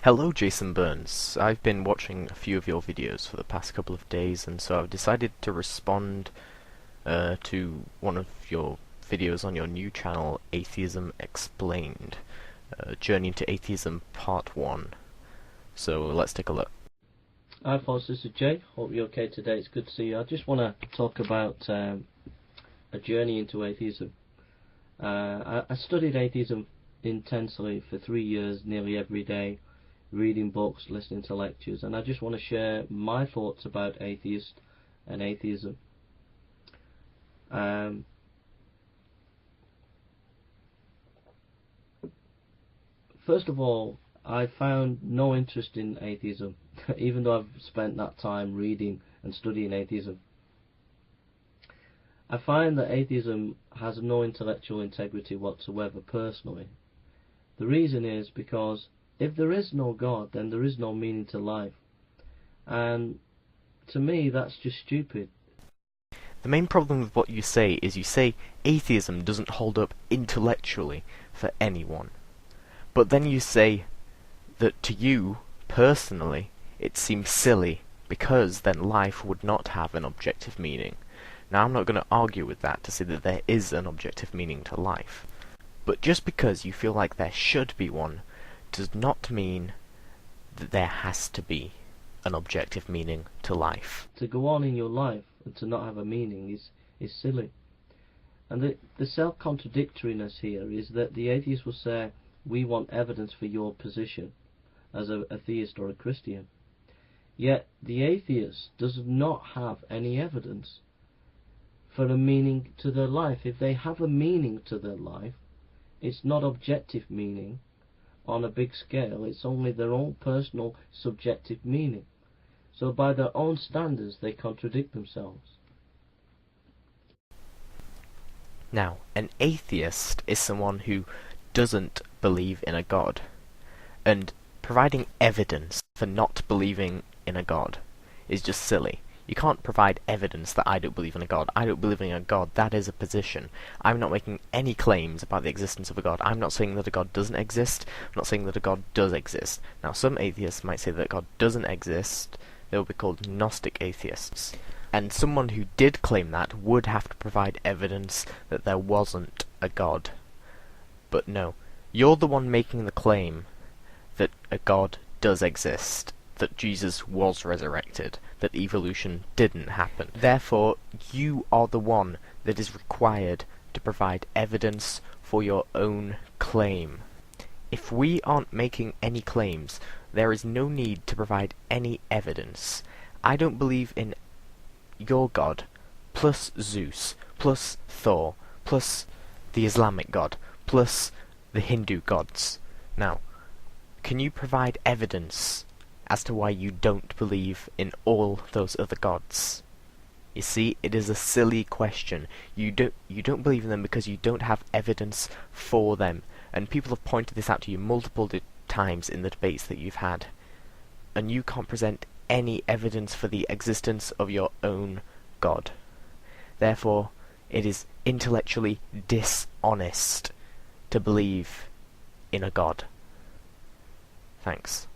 Hello, Jason Burns. I've been watching a few of your videos for the past couple of days, and so I've decided to respond to one of your videos on your new channel, Atheism Explained, Journey into Atheism Part 1. So let's take a look. Hi folks, this is Jay. Hope you're okay today. It's good to see you. I just want to talk about a journey into atheism. I studied atheism intensely for 3 years, nearly every day, reading books, listening to lectures, and I just want to share my thoughts about atheist and atheism. First of all, I found no interest in atheism, even though I've spent that time reading and studying atheism. I find that atheism has no intellectual integrity whatsoever, personally. The reason is because if there is no God, then there is no meaning to life. And to me, that's just stupid. The main problem with what you say is you say atheism doesn't hold up intellectually for anyone. But then you say that to you, personally, it seems silly because then life would not have an objective meaning. Now, I'm not going to argue with that to say that there is an objective meaning to life. But just because you feel like there should be one does not mean that there has to be an objective meaning to life. To go on in your life and to not have a meaning is silly. And the self-contradictoriness here is that the atheist will say, we want evidence for your position as a theist or a Christian. Yet the atheist does not have any evidence for a meaning to their life. If they have a meaning to their life, it's not objective meaning on a big scale, it's only their own personal subjective meaning. So by their own standards they contradict themselves. Now, an atheist is someone who doesn't believe in a god, and providing evidence for not believing in a god is just silly. You can't provide evidence that I don't believe in a god. I don't believe in a god. That is a position. I'm not making any claims about the existence of a god. I'm not saying that a god doesn't exist. I'm not saying that a god does exist. Now, some atheists might say that God doesn't exist. They will be called Gnostic atheists. And someone who did claim that would have to provide evidence that there wasn't a god. But no, you're the one making the claim that a god does exist, that Jesus was resurrected, that evolution didn't happen. Therefore, you are the one that is required to provide evidence for your own claim. If we aren't making any claims, there is no need to provide any evidence. I don't believe in your God, plus Zeus, plus Thor, plus the Islamic God, plus the Hindu gods. Now, can you provide evidence as to why you don't believe in all those other gods? You see, it is a silly question. You don't believe in them because you don't have evidence for them. And people have pointed this out to you multiple times in the debates that you've had. And you can't present any evidence for the existence of your own God. Therefore, it is intellectually dishonest to believe in a God. Thanks.